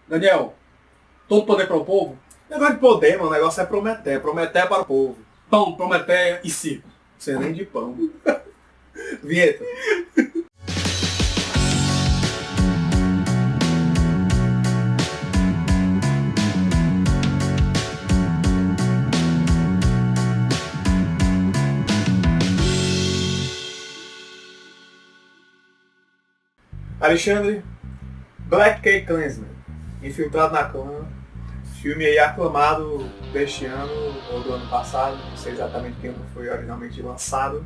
Daniel, todo poder para o povo? Negócio de poder, mano, o negócio é prometer. Prometer para o povo. Pão, Prometeia e circo. Sem nem de pão. Vinheta. Alexandre, Black Cake Klansman, Infiltrado na Clã, filme aí aclamado deste ano ou do ano passado, não sei exatamente quem foi originalmente lançado.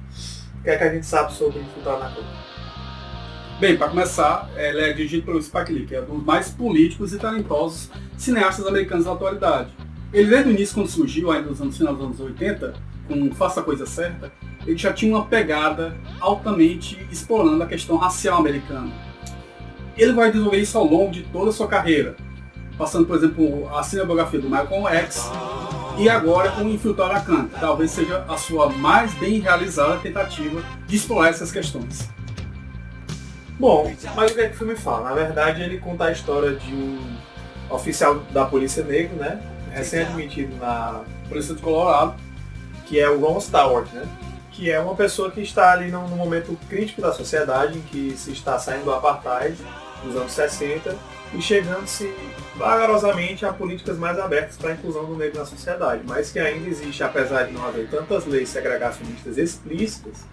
O que é que a gente sabe sobre Infiltrado na Clã? Bem, para começar, ele é dirigido pelo Spike Lee, que é um dos mais políticos e talentosos cineastas americanos da atualidade. Ele, desde o início, quando surgiu, ainda nos final dos anos 80, com Faça a Coisa Certa, ele já tinha uma pegada altamente explorando a questão racial americana. Ele vai desenvolver isso ao longo de toda a sua carreira, passando, por exemplo, a cinebiografia do Malcolm X e agora com Infiltrado na Clã, que talvez seja a sua mais bem realizada tentativa de explorar essas questões. Bom, mas o que é que o filme fala? Na verdade, ele conta a história de um oficial da Polícia Negro, né? Recém-admitido na Polícia do Colorado, que é o Ron Stallworth, né? Que é uma pessoa que está ali num momento crítico da sociedade, em que se está saindo do apartheid, nos anos 60, e chegando-se vagarosamente a políticas mais abertas para a inclusão do negro na sociedade, mas que ainda existe, apesar de não haver tantas leis segregacionistas explícitas,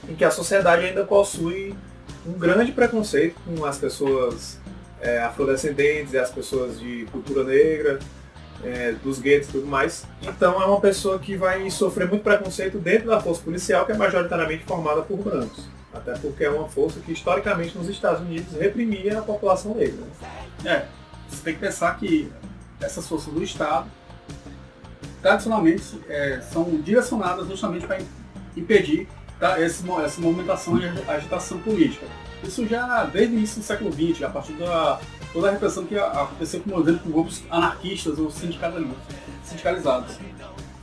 em que a sociedade ainda possui um grande preconceito com as pessoas afrodescendentes e as pessoas de cultura negra, dos guetos e tudo mais. Então é uma pessoa que vai sofrer muito preconceito dentro da força policial, que é majoritariamente formada por brancos. Até porque é uma força que historicamente nos Estados Unidos reprimia a população negra. Você tem que pensar que essas forças do Estado, tradicionalmente, são direcionadas justamente para impedir essa movimentação e agitação política. Isso já desde o início do século XX, a partir da toda a repressão que aconteceu com grupos anarquistas ou sindicalizados.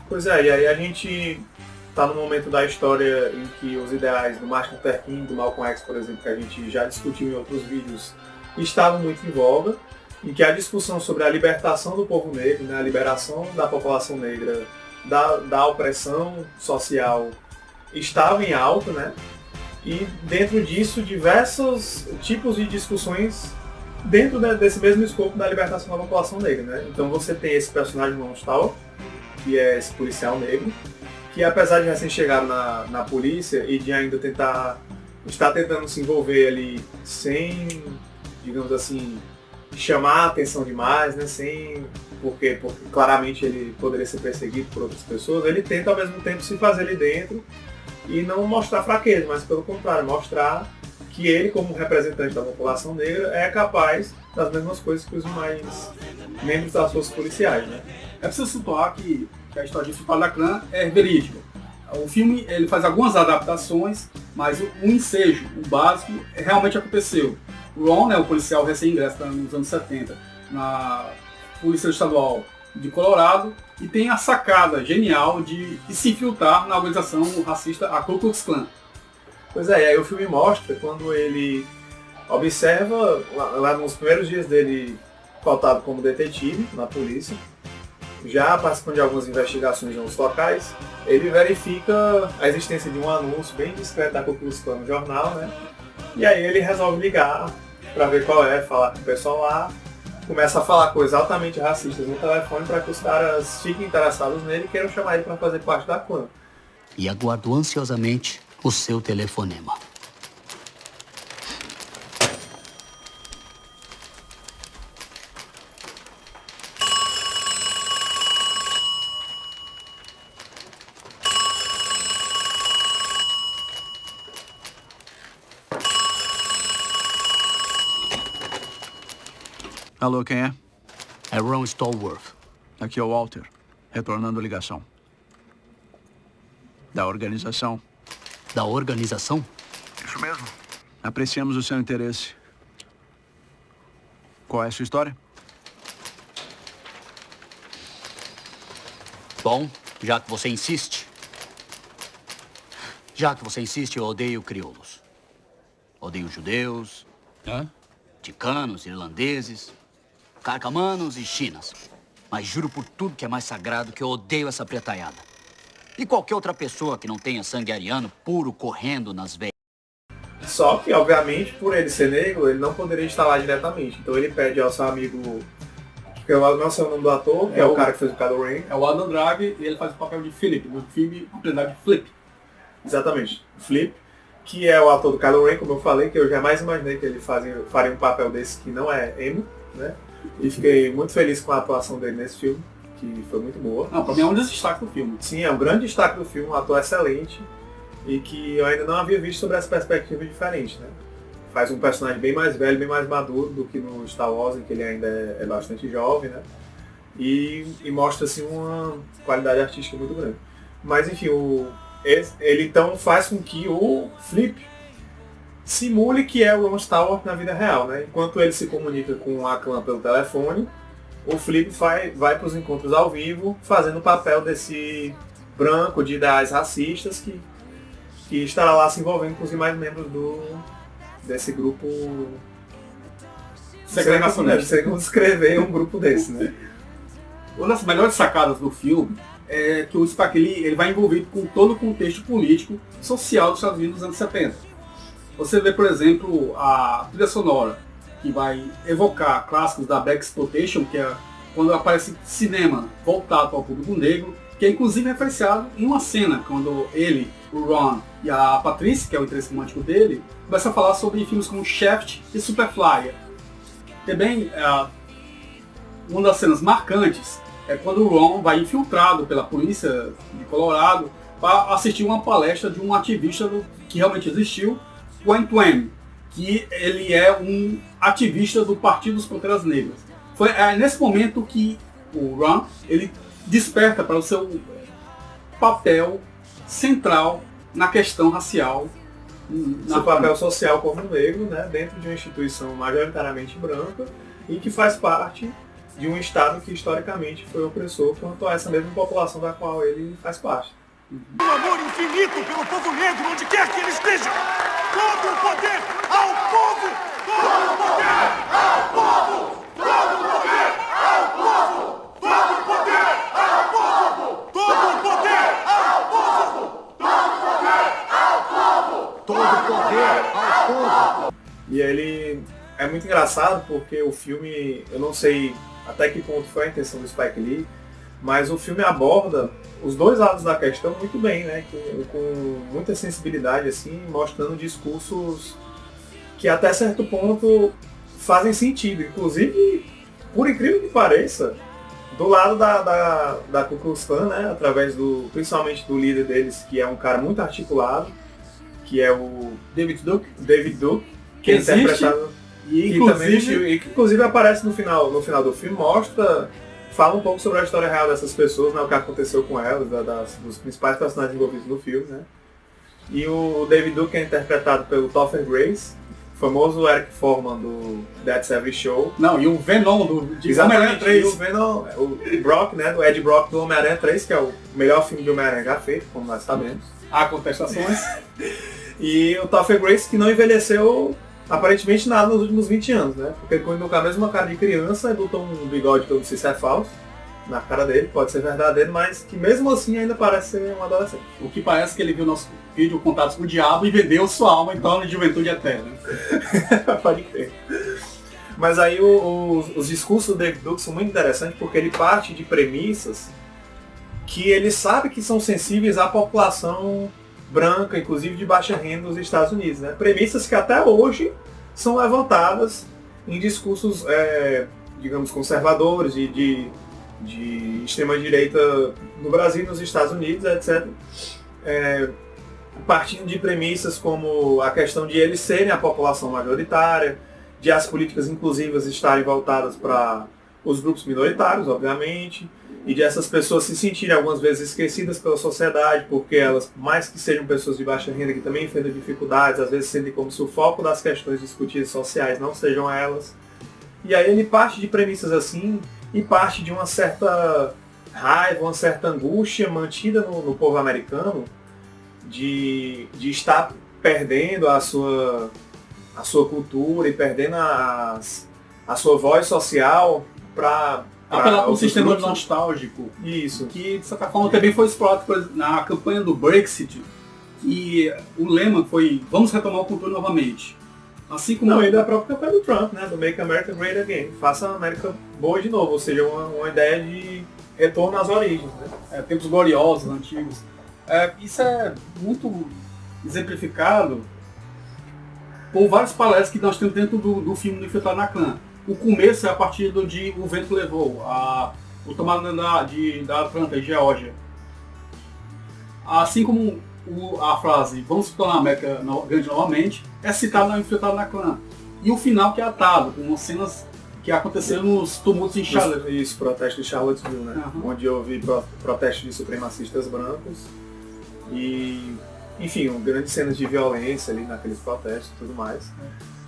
Pois é, e aí a gente está no momento da história em que os ideais do Martin Luther King, do Malcolm X, por exemplo, que a gente já discutiu em outros vídeos, estavam muito em voga, em que a discussão sobre a libertação do povo negro, né, a liberação da população negra da opressão social estava em alta, né? E dentro disso, diversos tipos de discussões dentro desse mesmo escopo da libertação da população negra, né? Então você tem esse personagem Ron Stallworth, que é esse policial negro, que apesar de recém-chegar na polícia e de ainda estar tentando se envolver ali sem, digamos assim, chamar a atenção demais, né? Porque claramente ele poderia ser perseguido por outras pessoas, ele tenta ao mesmo tempo se fazer ali dentro e não mostrar fraqueza, mas pelo contrário, mostrar que ele, como representante da população negra, é capaz das mesmas coisas que os demais membros das forças policiais, né? É preciso situar que a história de Infiltrado na Clã é verídica. O filme ele faz algumas adaptações, mas o ensejo, o básico, realmente aconteceu. O Ron, o policial recém-ingresso nos anos 70, na Polícia Estadual de Colorado, e tem a sacada genial de se infiltrar na organização racista, a Ku Klux Klan. Pois é, e aí o filme mostra quando ele observa, lá nos primeiros dias dele pautado como detetive na polícia, já participando de algumas investigações em outros locais, ele verifica a existência de um anúncio bem discreto da Ku Klux Klan no jornal, né? E aí ele resolve ligar para ver qual é, falar com o pessoal lá, começa a falar coisas altamente racistas no telefone para que os caras fiquem interessados nele e queiram chamar ele para fazer parte da clã. E aguardo ansiosamente o seu telefonema. Alô, quem é? É Ron Stallworth. Aqui é o Walter, retornando a ligação. Da organização. Da organização? Isso mesmo. Apreciamos o seu interesse. Qual é a sua história? Bom, já que você insiste. Eu odeio crioulos. Odeio judeus, ticanos, irlandeses. carcamanos e chinas. Mas juro por tudo que é mais sagrado que eu odeio essa pretaiada. E qualquer outra pessoa que não tenha sangue ariano puro correndo nas veias. Só que, obviamente, por ele ser negro, ele não poderia estar lá diretamente. Então ele pede ao seu amigo, que eu não sei o nome do ator, que é o cara que fez o Kylo Ren. É o Adam Drive e ele faz o papel de Philip, no filme Aprendiz de Flip. Exatamente, Flip, que é o ator do Kylo Ren, como eu falei, que eu jamais imaginei que ele faria um papel desse que não é emo, né? E fiquei muito feliz com a atuação dele nesse filme, que foi muito boa. Não, pra mim é um dos destaques do filme. Sim, é um grande destaque do filme, um ator excelente, e que eu ainda não havia visto sobre essa perspectiva diferente, né? Faz um personagem bem mais velho, bem mais maduro do que no Star Wars, em que ele ainda é bastante jovem, né? E mostra assim uma qualidade artística muito grande. Mas enfim, ele então faz com que o Flip simule que é o Ron Stallworth na vida real, né? Enquanto ele se comunica com a clã pelo telefone, o Flip vai para os encontros ao vivo, fazendo o papel desse branco de ideais racistas que estará lá se envolvendo com os demais membros desse grupo segregacionista. Não sei como descrever um grupo desse, né? Uma das melhores sacadas do filme é que o Spike Lee ele vai envolvido com todo o contexto político e social dos Estados Unidos nos anos 70. Você vê, por exemplo, a trilha sonora, que vai evocar clássicos da Blaxploitation, que é quando aparece cinema voltado ao público negro, que é inclusive referenciado em uma cena, quando ele, o Ron e a Patrice, que é o interesse romântico dele, começam a falar sobre filmes como Shaft e Superfly. Também, uma das cenas marcantes é quando o Ron vai infiltrado pela polícia de Colorado para assistir uma palestra de um ativista que realmente existiu, o Antwan, que ele é um ativista do Partido dos Panteras Negras. Foi nesse momento que o Ron ele desperta para o seu papel central na questão racial. Seu papel social como negro, né, dentro de uma instituição majoritariamente branca e que faz parte de um Estado que historicamente foi opressor quanto a essa mesma população da qual ele faz parte. Um amor infinito pelo povo negro, onde quer que ele esteja! Todo o poder ao povo! Todo o poder ao povo! Todo o poder ao povo! Todo o poder ao povo! Todo o poder ao povo! Todo o poder ao povo! Todo poder ao povo! E ele é muito engraçado porque o filme, eu não sei até que ponto foi a intenção do Spike Lee, mas o filme aborda os dois lados da questão muito bem, né? Com muita sensibilidade, assim, mostrando discursos que até certo ponto fazem sentido. Inclusive, por incrível que pareça, do lado da Ku Klux Klan, né? Através principalmente do líder deles, que é um cara muito articulado, que é o David Duke, que é interpretado e que inclusive aparece no final do filme, fala um pouco sobre a história real dessas pessoas, né, o que aconteceu com elas, dos principais personagens envolvidos no filme, né. E o David Duke é interpretado pelo Topher Grace, o famoso Eric Foreman do That's Every Show. Não, e o Venom de Homem-Aranha 3. O Venom, o Brock, né, do Ed Brock do Homem-Aranha 3, que é o melhor filme de Homem-Aranha já feito, como nós sabemos. Há contestações. E o Topher Grace, que não envelheceu aparentemente nada nos últimos 20 anos, né? Porque ele continuou com a mesma cara de criança e botou um bigode que eu não sei se é falso na cara dele, pode ser verdadeiro, mas que mesmo assim ainda parece ser um adolescente. O que parece que ele viu nosso vídeo Contatos com o Diabo e vendeu sua alma em torno de juventude eterna. Pode crer. Mas aí os discursos do David Duke são muito interessantes porque ele parte de premissas que ele sabe que são sensíveis à população branca, inclusive de baixa renda dos Estados Unidos, né? Premissas que até hoje são levantadas em discursos, digamos, conservadores, de extrema-direita no Brasil e nos Estados Unidos, etc. Partindo de premissas como a questão de eles serem a população majoritária, de as políticas inclusivas estarem voltadas para os grupos minoritários, obviamente, e de essas pessoas se sentirem algumas vezes esquecidas pela sociedade, porque elas, mais que sejam pessoas de baixa renda que também enfrentam dificuldades, às vezes sentem como se o foco das questões discutidas sociais não sejam elas. E aí ele parte de premissas assim, e parte de uma certa raiva, uma certa angústia mantida no povo americano, de estar perdendo a sua cultura e perdendo a sua voz social para apelar para um sistema nostálgico. Isso. Que, de certa forma, também foi explorado por exemplo, na campanha do Brexit, e o lema foi vamos retomar o controle novamente. Assim como... Não, e da própria campanha do Trump, né? Do Make America Great Again. Faça a América boa de novo, ou seja, uma ideia de retorno às origens, né? Tempos gloriosos, antigos. Isso é muito exemplificado por várias palestras que nós temos dentro do filme do Infiltrado na Clã. O começo é a partir do de O Vento Levou, o tomada da Atlanta, Geórgia. Assim como a frase vamos se tornar a América grande novamente, é citada no Infiltrado na Clã. E o final que é atado, com cenas que aconteceram nos tumultos em Charlottesville. Isso, protesto de Charlottesville, né? Uhum. Onde houve protestos de supremacistas brancos e, enfim, grandes cenas de violência ali naqueles protestos e tudo mais.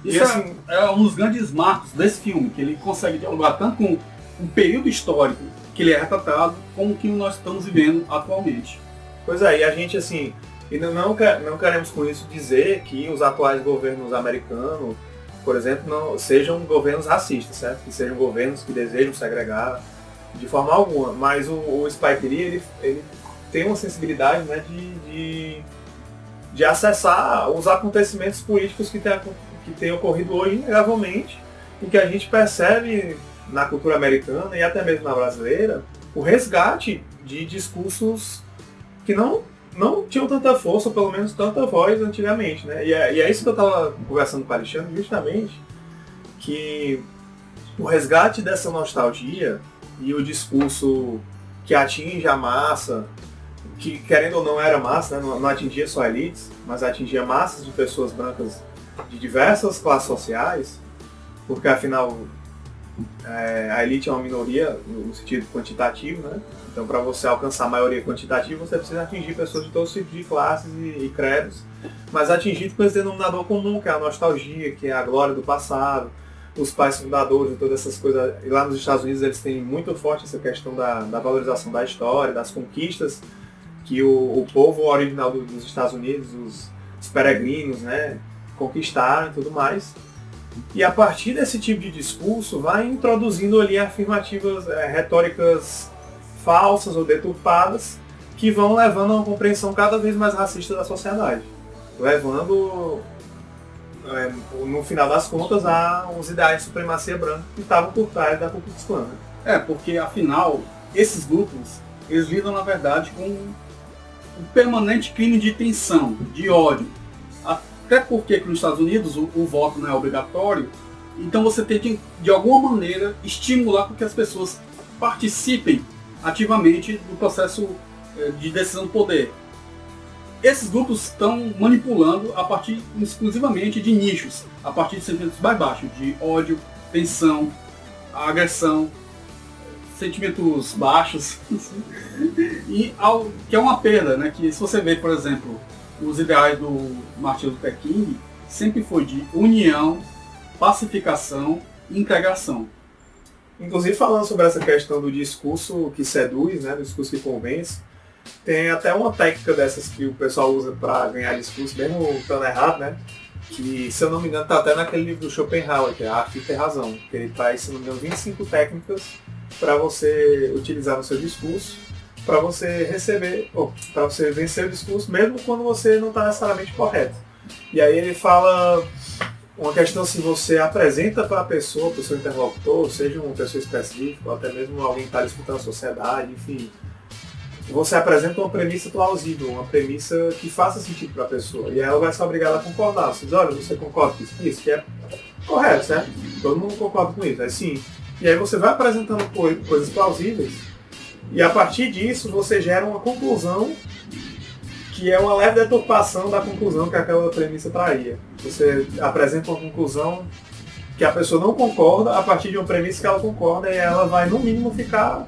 Isso assim, é um dos grandes marcos desse filme, que ele consegue dialogar tanto com o período histórico que ele é retratado, como o que nós estamos vivendo atualmente. Pois é, e a gente, assim, não queremos com isso dizer que os atuais governos americanos, por exemplo, não sejam governos racistas, certo? Que sejam governos que desejam segregar de forma alguma. Mas o Spike Lee, ele tem uma sensibilidade, né, de acessar os acontecimentos políticos que têm ocorrido hoje inegavelmente e que a gente percebe na cultura americana e até mesmo na brasileira o resgate de discursos que não tinham tanta força, ou pelo menos tanta voz antigamente, né? E é isso que eu estava conversando com o Alexandre, justamente, que o resgate dessa nostalgia e o discurso que atinge a massa, que querendo ou não era massa, né? Não atingia só elites, mas atingia massas de pessoas brancas de diversas classes sociais, porque afinal a elite é uma minoria no sentido quantitativo, né? Então, para você alcançar a maioria quantitativa, você precisa atingir pessoas de todos os tipos de classes e credos, mas atingir com esse denominador comum, que é a nostalgia, que é a glória do passado, os pais fundadores e todas essas coisas. E lá nos Estados Unidos eles têm muito forte essa questão da valorização da história, das conquistas que o povo original dos Estados Unidos, os peregrinos, né, conquistaram e tudo mais. E a partir desse tipo de discurso vai introduzindo ali afirmativas retóricas falsas ou deturpadas que vão levando a uma compreensão cada vez mais racista da sociedade, levando no final das contas a uns ideais de supremacia branca que estavam por trás da Ku Klux Klan. Porque afinal esses grupos eles lidam na verdade com um permanente crime de tensão, de ódio. Até porque nos Estados Unidos o voto não é obrigatório, então você tem que, de alguma maneira, estimular para que as pessoas participem ativamente do processo de decisão do poder. Esses grupos estão manipulando a partir exclusivamente de nichos, a partir de sentimentos mais baixos, de ódio, tensão, agressão, sentimentos baixos, e que é uma perda, né? Que se você vê, por exemplo, os ideais do Martin Luther King, sempre foi de união, pacificação e integração. Inclusive, falando sobre essa questão do discurso que seduz, né, do discurso que convence, tem até uma técnica dessas que o pessoal usa para ganhar discurso, mesmo estando errado, né? Que, se eu não me engano, está até naquele livro do Schopenhauer, que é A Arte de Ter Razão, que ele traz, se não me engano, 25 técnicas para você utilizar no seu discurso, para você para você vencer o discurso, mesmo quando você não está necessariamente correto. E aí ele fala uma questão se você apresenta para a pessoa, para o seu interlocutor, seja uma pessoa específica, ou até mesmo alguém que está disputando a sociedade, enfim, você apresenta uma premissa plausível, uma premissa que faça sentido para a pessoa. E aí ela vai ser obrigada a concordar. Você diz, olha, você concorda com isso? Que é correto, certo? Todo mundo concorda com isso, é sim. E aí você vai apresentando coisas plausíveis, e a partir disso você gera uma conclusão que é uma leve deturpação da conclusão que aquela premissa traria. Você apresenta uma conclusão que a pessoa não concorda a partir de uma premissa que ela concorda, e ela vai, no mínimo, ficar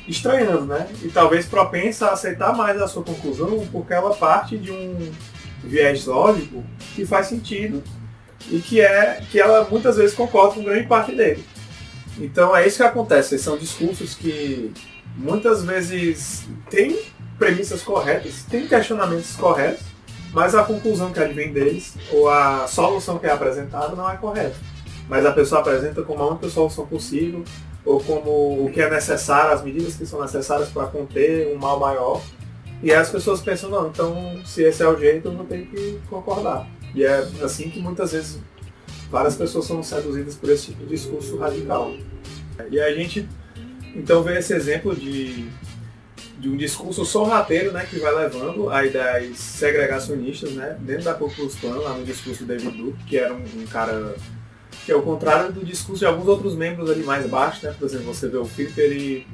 estranhando, né? E talvez propensa a aceitar mais a sua conclusão, porque ela parte de um viés lógico que faz sentido e que ela muitas vezes concorda com grande parte dele. Então é isso que acontece. São discursos que muitas vezes têm premissas corretas, têm questionamentos corretos, mas a conclusão que advém deles, ou a solução que é apresentada, não é correta. Mas a pessoa apresenta como a única solução possível, ou como o que é necessário, as medidas que são necessárias para conter um mal maior. E aí as pessoas pensam, não, então se esse é o jeito, eu não tenho que concordar. E é assim que muitas vezes várias pessoas são seduzidas por esse tipo de discurso radical. E a gente então vê esse exemplo de um discurso sorrateiro, né, que vai levando a ideias segregacionistas, né, dentro da Ku Klux Klan, lá no discurso do David Duke, que era um cara que é o contrário do discurso de alguns outros membros ali mais baixos, né, por exemplo, você vê o Philip, ele,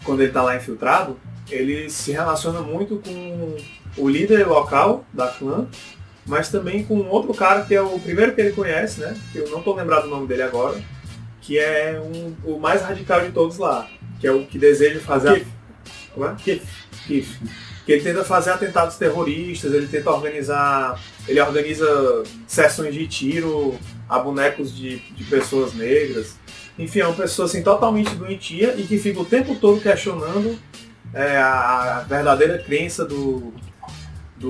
quando ele está lá infiltrado, ele se relaciona muito com o líder local da clã, mas também com outro cara que é o primeiro que ele conhece, né, que eu não estou lembrado o nome dele agora, que é o mais radical de todos lá, que é o que deseja fazer... Keith. Que ele tenta fazer atentados terroristas, ele organiza sessões de tiro a bonecos de pessoas negras. Enfim, é uma pessoa assim, totalmente doentia e que fica o tempo todo questionando a verdadeira crença do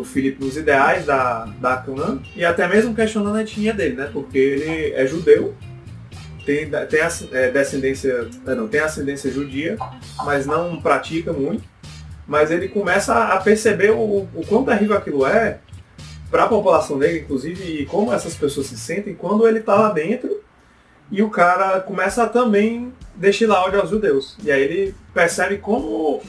Philip nos ideais da clã e até mesmo questionando a etnia dele, né? Porque ele é judeu, tem ascendência judia, mas não pratica muito. Mas ele começa a perceber o quão terrível aquilo é para a população negra, inclusive, e como essas pessoas se sentem quando ele está lá dentro e o cara começa a também destilar ódio aos judeus. E aí ele percebe como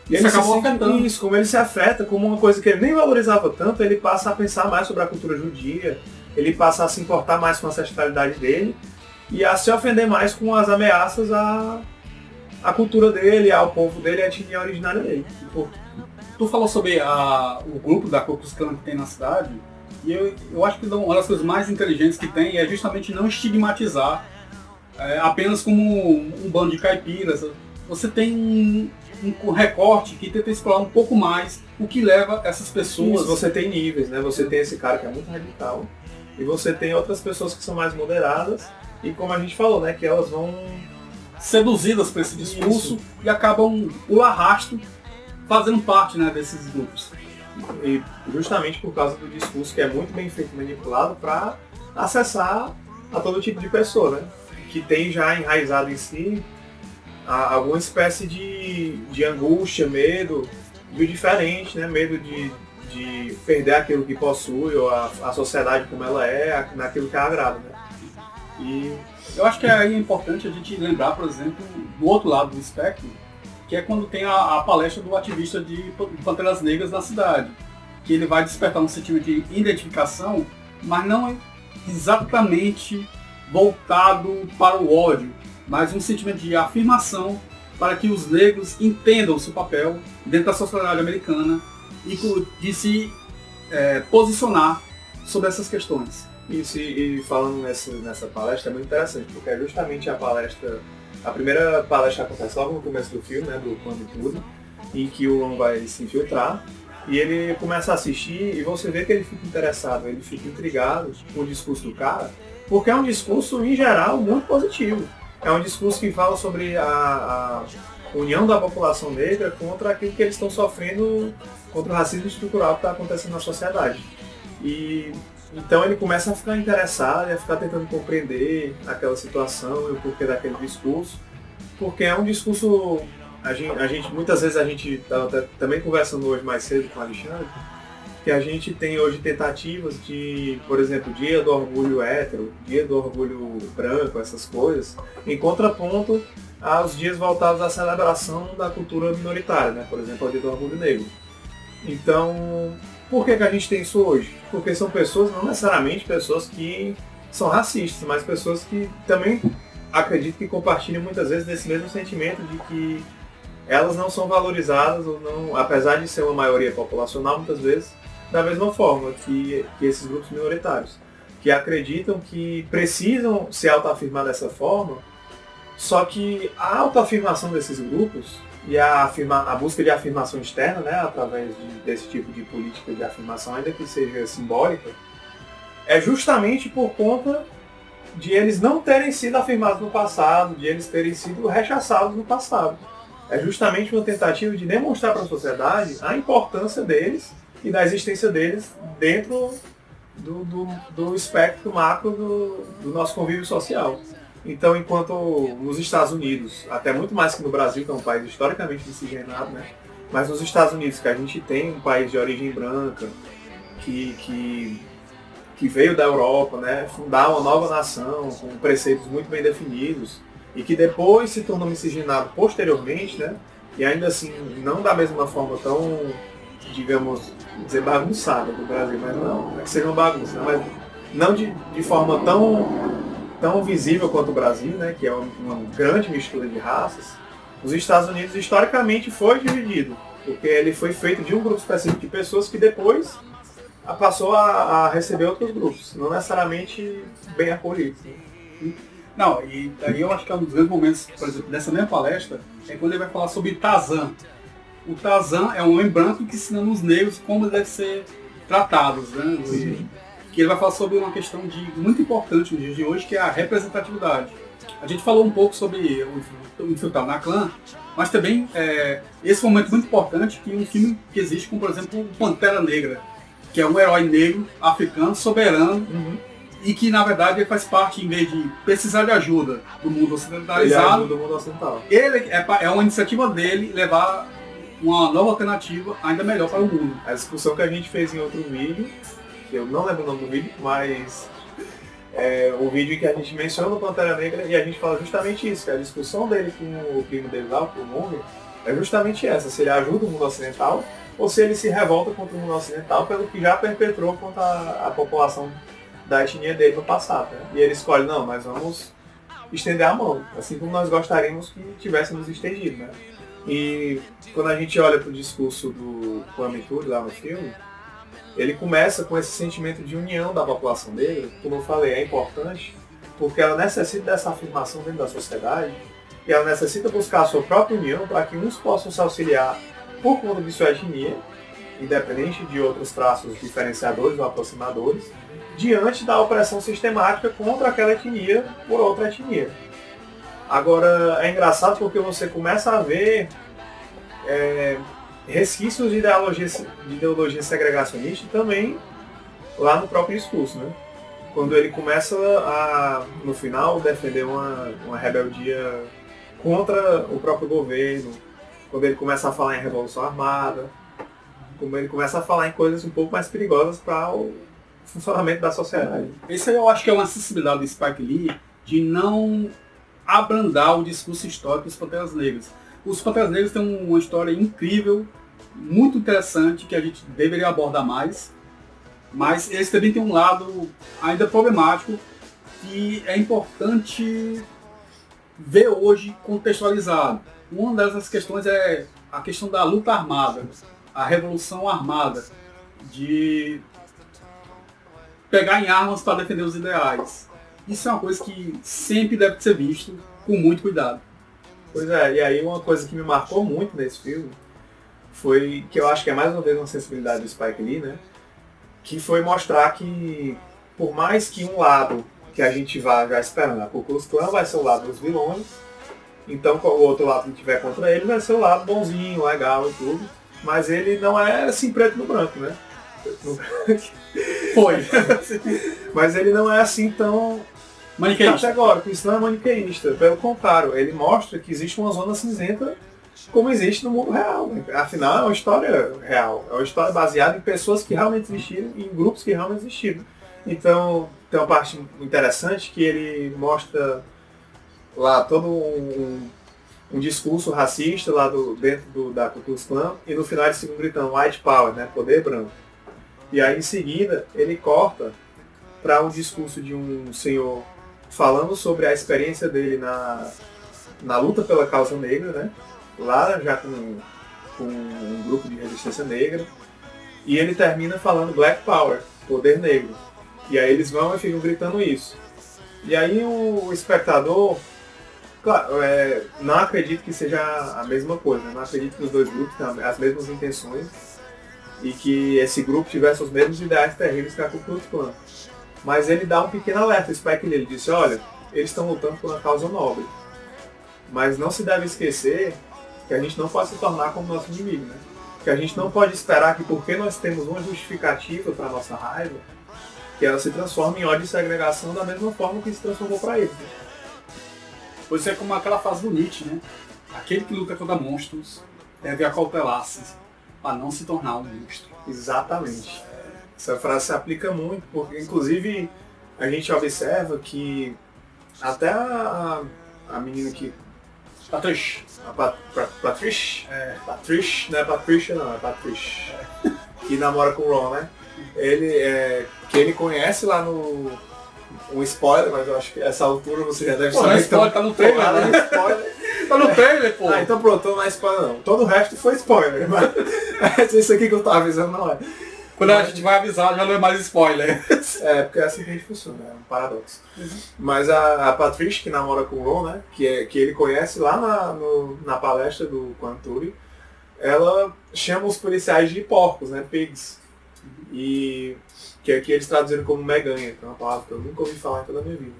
ele acabou afetando isso, como ele se afeta, como uma coisa que ele nem valorizava tanto, ele passa a pensar mais sobre a cultura judia, ele passa a se importar mais com a ancestralidade dele e a se ofender mais com as ameaças à cultura dele, ao povo dele, à etnia originária dele. Tu falou sobre o grupo da Ku Klux Klan que tem na cidade, e eu acho que uma das coisas mais inteligentes que tem é justamente não estigmatizar apenas como um bando de caipiras. Você tem um recorte que tenta explorar um pouco mais o que leva essas pessoas... Isso, você tem níveis, né? Você tem esse cara que é muito radical, e você tem outras pessoas que são mais moderadas, e como a gente falou, né, que elas vão seduzidas por esse discurso e acabam o arrasto fazendo parte, né, desses grupos. E justamente por causa do discurso que é muito bem feito e manipulado para acessar a todo tipo de pessoa, né? Que tem já enraizado em si alguma espécie de angústia, medo do diferente, né? Medo de perder aquilo que possui, ou a sociedade como ela é, naquilo que a agrada, né? E eu acho que é importante a gente lembrar, por exemplo, do outro lado do espectro, que é quando tem a palestra do ativista de Panteras Negras na cidade, que ele vai despertar um sentimento de identificação, mas não é exatamente voltado para o ódio, mas um sentimento de afirmação para que os negros entendam o seu papel dentro da sociedade americana e de se posicionar sobre essas questões. Isso, e falando nessa palestra é muito interessante, porque é justamente a primeira palestra acontece logo no começo do filme, né, do Quando Tudo, em que o Long vai se infiltrar, e ele começa a assistir e você vê que ele fica interessado, ele fica intrigado com o discurso do cara, porque é um discurso, em geral, muito positivo. É um discurso que fala sobre a união da população negra contra aquilo que eles estão sofrendo, contra o racismo estrutural que está acontecendo na sociedade. E então ele começa a ficar interessado e a ficar tentando compreender aquela situação e o porquê daquele discurso, porque é um discurso, muitas vezes a gente estava também conversando hoje mais cedo com o Alexandre, que a gente tem hoje tentativas de, por exemplo, dia do orgulho hétero, dia do orgulho branco, essas coisas, em contraponto aos dias voltados à celebração da cultura minoritária, né? Por exemplo, o dia do orgulho negro. Então, por que a gente tem isso hoje? Porque são pessoas, não necessariamente pessoas que são racistas, mas pessoas que também acredito que compartilham muitas vezes desse mesmo sentimento de que elas não são valorizadas, ou não, apesar de ser uma maioria populacional, muitas vezes, da mesma forma que esses grupos minoritários, que acreditam que precisam se autoafirmar dessa forma, só que a autoafirmação desses grupos e a busca de afirmação externa, né, através desse tipo de política de afirmação, ainda que seja simbólica, é justamente por conta de eles não terem sido afirmados no passado, de eles terem sido rechaçados no passado. É justamente uma tentativa de demonstrar para a sociedade a importância deles e da existência deles dentro do espectro macro do nosso convívio social. Então, enquanto nos Estados Unidos, até muito mais que no Brasil, que é um país historicamente miscigenado, né? Mas nos Estados Unidos, que a gente tem um país de origem branca, que veio da Europa, né? Fundar uma nova nação, com preceitos muito bem definidos, e que depois se tornou miscigenado posteriormente, né? E ainda assim, não da mesma forma tão, digamos, dizer bagunçada do Brasil, mas não é que seja uma bagunça, né? Mas não de forma tão visível quanto o Brasil, né, que é uma grande mistura de raças. Os Estados Unidos historicamente foi dividido, porque ele foi feito de um grupo específico de pessoas que depois passou a receber outros grupos, não necessariamente bem acolhidos. Né? Não, e daí eu acho que é um dos grandes momentos, por exemplo, dessa mesma palestra, é quando ele vai falar sobre Tarzan. O Tarzan é um homem branco que ensina os negros como devem ser tratados, né? Que ele vai falar sobre uma questão muito importante nos dias de hoje, que é a representatividade. A gente falou um pouco sobre o Infiltrado na Clã, mas também esse foi um momento muito importante que um filme que existe, como por exemplo o Pantera Negra, que é um herói negro, africano, soberano, e que na verdade ele faz parte, em vez de precisar de ajuda do mundo ocidentalizado, do mundo ocidental. Ele é uma iniciativa dele levar uma nova alternativa ainda melhor para o mundo. A discussão que a gente fez em outro vídeo, eu não lembro o nome do vídeo, mas o vídeo em que a gente menciona o Pantera Negra e a gente fala justamente isso, que a discussão dele com o primo dele lá, o Monger, é justamente essa, se ele ajuda o mundo ocidental ou se ele se revolta contra o mundo ocidental pelo que já perpetrou contra a população da etnia dele no passado. Né? E ele escolhe, não, nós vamos estender a mão, assim como nós gostaríamos que tivéssemos estendido. Né? E quando a gente olha para o discurso do Kwame Ture lá no filme, ele começa com esse sentimento de união da população negra, como eu falei, é importante, porque ela necessita dessa afirmação dentro da sociedade, e ela necessita buscar a sua própria união para que uns possam se auxiliar por conta de sua etnia, independente de outros traços diferenciadores ou aproximadores, diante da opressão sistemática contra aquela etnia por outra etnia. Agora, é engraçado porque você começa a ver resquícios de ideologia segregacionista também lá no próprio discurso, né? Quando ele começa a, no final, defender uma rebeldia contra o próprio governo, quando ele começa a falar em revolução armada, quando ele começa a falar em coisas um pouco mais perigosas para o funcionamento da sociedade. Esse eu acho que é uma sensibilidade do Spike Lee de não abrandar o discurso histórico dos Panteras Negras. Os Panteras Negras têm uma história incrível, muito interessante, que a gente deveria abordar mais, mas eles também têm um lado ainda problemático que é importante ver hoje contextualizado. Uma dessas questões é a questão da luta armada, a revolução armada, de pegar em armas para defender os ideais. Isso é uma coisa que sempre deve ser visto com muito cuidado. Pois é, e aí uma coisa que me marcou muito nesse filme foi, que eu acho que é mais uma vez uma sensibilidade do Spike Lee, né? Que foi mostrar que, por mais que um lado que a gente vá já esperando, a Ku Klux Klan vai ser o lado dos vilões, então o outro lado que tiver contra ele vai ser o lado bonzinho, legal e tudo, mas ele não é assim preto no branco, né? Foi. Mas ele não é assim tão maniqueísta. Categórico, isso não é maniqueísta. Pelo contrário, ele mostra que existe uma zona cinzenta como existe no mundo real. Né? Afinal, é uma história real. É uma história baseada em pessoas que realmente existiram, em grupos que realmente existiram. Então, tem uma parte interessante que ele mostra lá todo um discurso racista lá dentro da Ku Klux Klan, e no final eles ficam gritando White Power, né? Poder branco. E aí, em seguida, ele corta para um discurso de um senhor falando sobre a experiência dele na luta pela causa negra, né? Lá já com um grupo de resistência negra. E ele termina falando Black Power, poder negro. E aí eles vão e ficam gritando isso. E aí o espectador, claro, não acredito que seja a mesma coisa, né? Não acredito que os dois grupos tenham as mesmas intenções e que esse grupo tivesse os mesmos ideais terríveis que a Ku Klux Klan. Mas ele dá um pequeno alerta, o Spike Lee, ele disse, olha, eles estão lutando por uma causa nobre. Mas não se deve esquecer que a gente não pode se tornar como nosso inimigo, né? Que a gente não pode esperar que porque nós temos uma justificativa para a nossa raiva, que ela se transforme em ódio e segregação da mesma forma que se transformou para eles. Né? Pois é como aquela frase do Nietzsche, né? Aquele que luta contra monstros deve acautelar-se para não se tornar um monstro. Exatamente. Essa frase se aplica muito, porque inclusive a gente observa que até a menina que... Patrícia. Patrícia? Patrícia, não é Patrícia não, é Patrícia. Que namora com o Ron, né? Que ele conhece lá no... Um spoiler, mas eu acho que essa altura você já deve saber. Não é spoiler, tá no trailer, né? Tá no trailer, pô. Então pronto, não é spoiler não. Todo o resto foi spoiler, mas isso aqui que eu tava avisando não é. Quando a gente vai avisar, já não é mais spoiler. Porque é assim que a gente funciona, é um paradoxo. Mas a Patrícia, que namora com o Ron, né, que ele conhece lá na palestra do Quanturi, ela chama os policiais de porcos, né, pigs. E que aqui eles traduziram como meganha, que é uma palavra que eu nunca ouvi falar em toda a minha vida.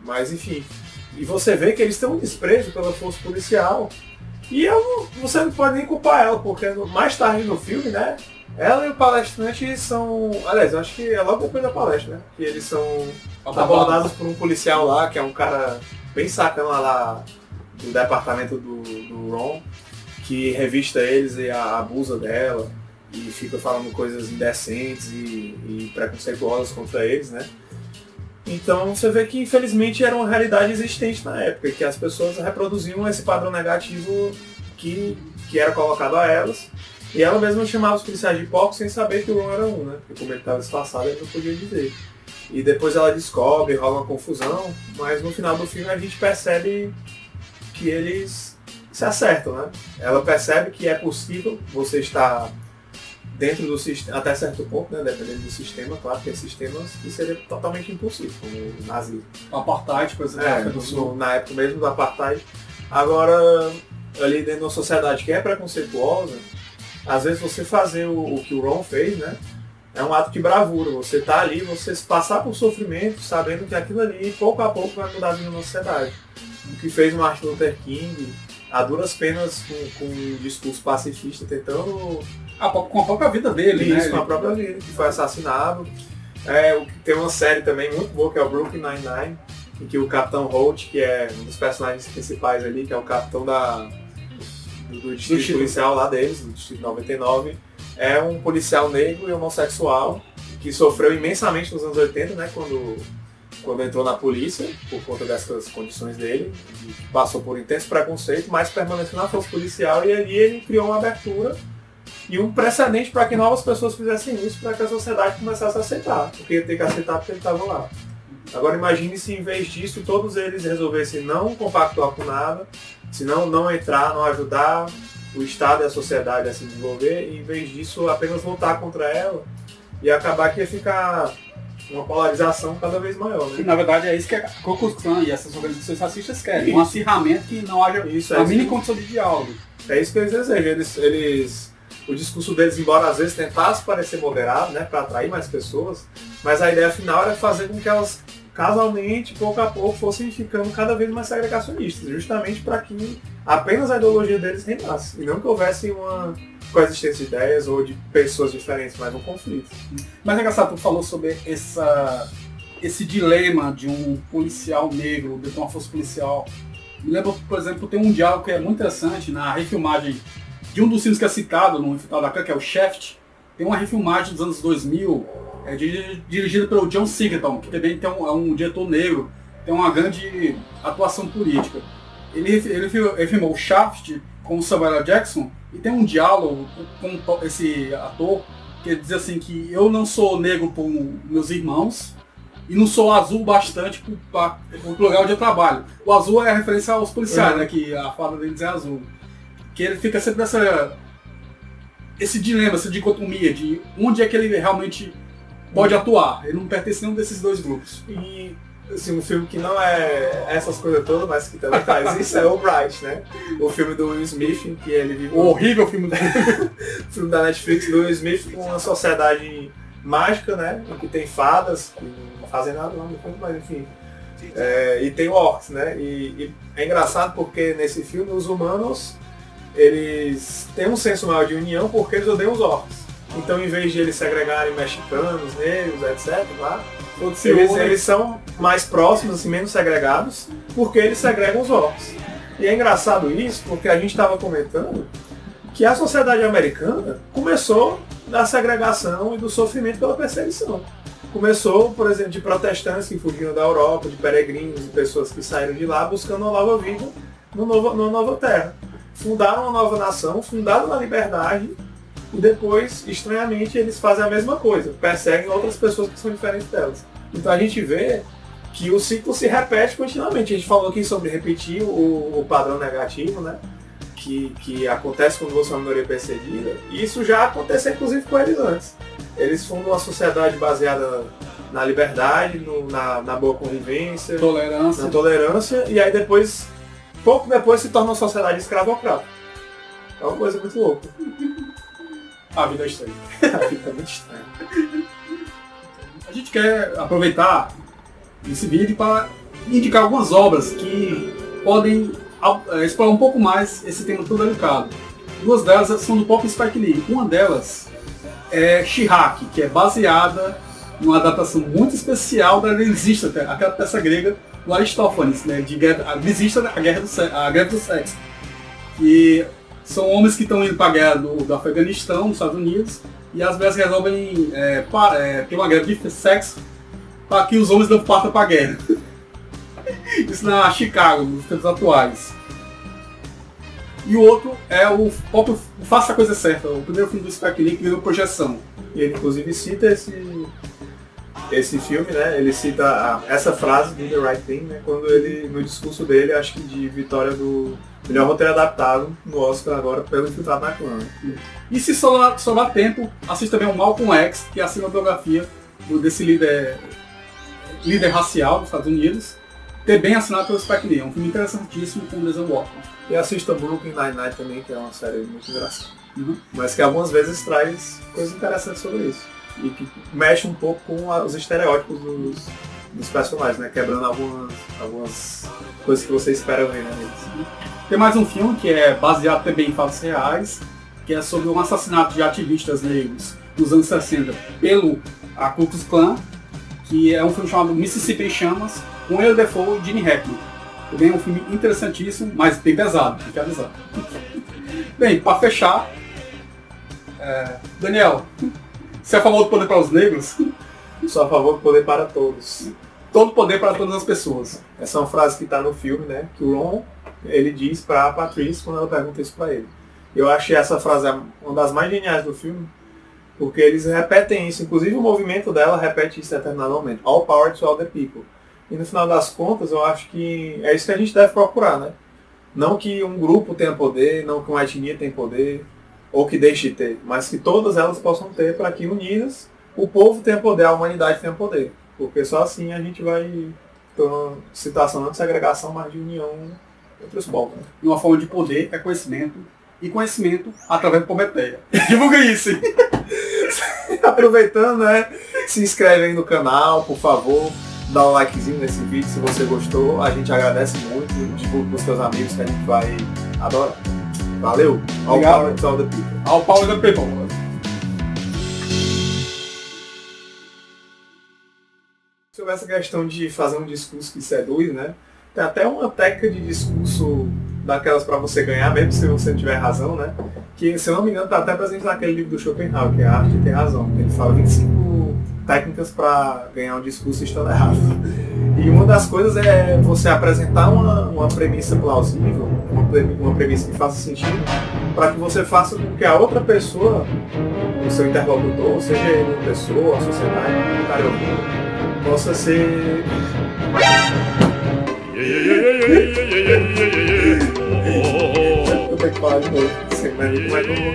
Mas enfim, e você vê que eles têm um desprezo pela força policial. E você não pode nem culpar ela, porque mais tarde no filme, né, ela e o palestrante são... Aliás, eu acho que é logo depois da palestra, né? Que eles são abordados por um policial lá, que é um cara bem sacana lá do departamento do Ron, que revista eles e abusa dela, e fica falando coisas indecentes e preconceituosas contra eles, né? Então você vê que infelizmente era uma realidade existente na época, que as pessoas reproduziam esse padrão negativo que era colocado a elas. E ela mesma chamava os policiais de porcos sem saber que o Ron era um, né? Porque como ele estava disfarçado, ele não podia dizer. E depois ela descobre, rola uma confusão, mas no final do filme a gente percebe que eles se acertam, né? Ela percebe que é possível você estar dentro do sistema, até certo ponto, né? Dependendo do sistema, claro, tem sistemas que seria totalmente impossível, como o nazismo. O apartheid, por exemplo, na época mesmo do apartheid. Agora, ali dentro de uma sociedade que é preconceituosa, às vezes você fazer o que o Ron fez, né, é um ato de bravura. Você tá ali, você passar por sofrimento, sabendo que aquilo ali, pouco a pouco, vai mudar a vida na sociedade. O que fez o Martin Luther King, a duras penas com um discurso pacifista, tentando... com a própria vida dele, isso, né? Com a própria vida, que foi assassinado. Tem uma série também muito boa, que é o Brooklyn Nine-Nine, em que o Capitão Holt, que é um dos personagens principais ali, que é o capitão do distrito policial lá deles, do distrito 99, é um policial negro e homossexual que sofreu imensamente nos anos 80, né, quando entrou na polícia, por conta dessas condições dele, que passou por intenso preconceito, mas permaneceu na força policial, e ali ele criou uma abertura e um precedente para que novas pessoas fizessem isso, para que a sociedade começasse a aceitar, porque ia ter que aceitar porque ele estava lá. Agora imagine se em vez disso todos eles resolvessem não compactuar com nada, se não entrar, não ajudar o Estado e a sociedade a se desenvolver, e em vez disso apenas lutar contra ela, e acabar que ia ficar uma polarização cada vez maior, né? E, na verdade é isso que a Ku Klux Klan e essas organizações racistas querem, um acirramento que não haja a mínima condição de diálogo. É isso que eles desejam. O discurso deles, embora às vezes tentasse parecer moderado, né, para atrair mais pessoas, mas a ideia final era fazer com que elas casualmente, pouco a pouco, fossem ficando cada vez mais segregacionistas, justamente para que apenas a ideologia deles reinasse, e não que houvesse uma coexistência de ideias ou de pessoas diferentes, mas um conflito. Mas é engraçado, tu falou sobre esse dilema de um policial negro, de uma força policial. Me lembro, por exemplo, tem um diálogo que é muito interessante na refilmagem de um dos filmes que é citado no Infiltrado da Clã, que é o Shaft. Tem uma refilmagem dos anos 2000, dirigida pelo John Singleton, que também é um diretor negro, tem uma grande atuação política. Ele filmou o Shaft com o Samuel L. Jackson, e tem um diálogo com esse ator, que ele diz assim que eu não sou negro por meus irmãos, e não sou azul bastante para o lugar onde eu trabalho. O azul é a referência aos policiais, né, que a fala deles é azul. Que ele fica sempre esse dilema, essa dicotomia de onde é que ele realmente pode atuar. Ele não pertence a nenhum desses dois grupos. E assim, um filme que não é essas coisas todas, mas que também faz isso, é o Bright, né? O filme do Will Smith, em que ele vive... O horrível filme do o filme da Netflix, do Will Smith, com uma sociedade mágica, né? Em que tem fadas, que não fazem nada lá no filme, mas enfim. E tem orcs, né? E é engraçado porque nesse filme os humanos, eles têm um senso maior de união porque eles odeiam os orcs. Então, em vez de eles segregarem mexicanos, negros, etc., lá, Todos eles são mais próximos, assim, menos segregados, porque eles segregam os orcs. E é engraçado isso, porque a gente estava comentando que a sociedade americana começou da segregação e do sofrimento pela perseguição. Começou, por exemplo, de protestantes que fugiram da Europa, de peregrinos e pessoas que saíram de lá buscando uma nova vida numa nova terra. Fundaram uma nova nação, fundaram a liberdade e depois, estranhamente, eles fazem a mesma coisa. Perseguem outras pessoas que são diferentes delas. Então a gente vê que o ciclo se repete continuamente. A gente falou aqui sobre repetir o padrão negativo, né? Que acontece quando você é uma minoria perseguida. E isso já aconteceu, inclusive, com eles antes. Eles fundam uma sociedade baseada na liberdade, na boa convivência, na tolerância, e aí depois, pouco depois, se torna uma sociedade escravocrata. É uma coisa muito louca. A vida é estranha. A vida é muito estranha. A gente quer aproveitar esse vídeo para indicar algumas obras que podem explorar um pouco mais esse tema tão delicado. Duas delas são do próprio Spike Lee. Uma delas é She-Ra, que é baseada numa adaptação muito especial da Lisístrata, aquela peça grega do Aristófanes, né, de a Lisístrata, a Guerra do Sexo. E são homens que estão indo para a guerra do Afeganistão, nos Estados Unidos, e as mulheres resolvem ter uma guerra de sexo para que os homens não partam para a guerra. Isso na Chicago, nos tempos atuais. E o outro é o próprio Faça a Coisa Certa, o primeiro filme do Spike Lee que virou projeção. E ele inclusive cita esse filme, né? Ele cita essa frase do The Right Thing, né? Quando ele, no discurso dele, acho que de vitória do melhor roteiro adaptado no Oscar agora pelo Infiltrado na Clã. E se sobrar tempo, assista também o Malcolm X, que é a cinebiografia desse líder racial dos Estados Unidos, bem assinado pelo Spike Lee. É um filme interessantíssimo com o Denzel Washington. E assista Brooklyn Nine-Nine também, que é uma série muito engraçada. Mas que algumas vezes traz coisas interessantes sobre isso. E que mexe um pouco com os estereótipos dos personagens, né? Quebrando algumas coisas que você espera ver, né, neles. Tem mais um filme que é baseado também em fatos reais, que é sobre um assassinato de ativistas negros nos anos 60 pelo Ku Klux Klan, que é um filme chamado Mississippi em Chamas, com Willem Dafoe e Gene Hackman. Também é um filme interessantíssimo, mas bem pesado, tem que avisar. Bem, para fechar, Daniel, você é a favor do poder para os negros? Sou a favor do poder para todos. Todo poder para todas as pessoas. Essa é uma frase que está no filme, né? Que o Ron, ele diz para a Patrice quando ela pergunta isso para ele. Eu achei essa frase uma das mais geniais do filme, porque eles repetem isso. Inclusive o movimento dela repete isso em determinado momento. All power to all the people. E no final das contas, eu acho que é isso que a gente deve procurar, né? Não que um grupo tenha poder, não que uma etnia tenha poder, ou que deixe de ter, mas que todas elas possam ter, para que unidas o povo tenha poder, a humanidade tenha poder. Porque só assim a gente vai ter uma situação não de segregação, mas de união entre os povos. Né? E uma forma de poder é conhecimento, e conhecimento através do Prometeia. Divulga isso! Aproveitando, né? Se inscreve aí no canal, por favor. Dá um likezinho nesse vídeo se você gostou. A gente agradece muito. Divulgue com os seus amigos que a gente vai adorar. Valeu! All power to all the people. All power to the people. Sobre essa questão de fazer um discurso que seduz, né? Tem até uma técnica de discurso daquelas para você ganhar, mesmo se você não tiver razão, né? Que, se eu não me engano, está até presente naquele livro do Schopenhauer, que é A Arte de Ter Razão. Ele fala 25 técnicas para ganhar um discurso estando errado. E uma das coisas é você apresentar uma premissa plausível, uma premissa que faça sentido, para que você faça com que a outra pessoa, o seu interlocutor, seja ele uma pessoa, a sociedade, que está ouvindo, possa ser... Eu tenho que falar de novo. Você imagina como é que eu vou...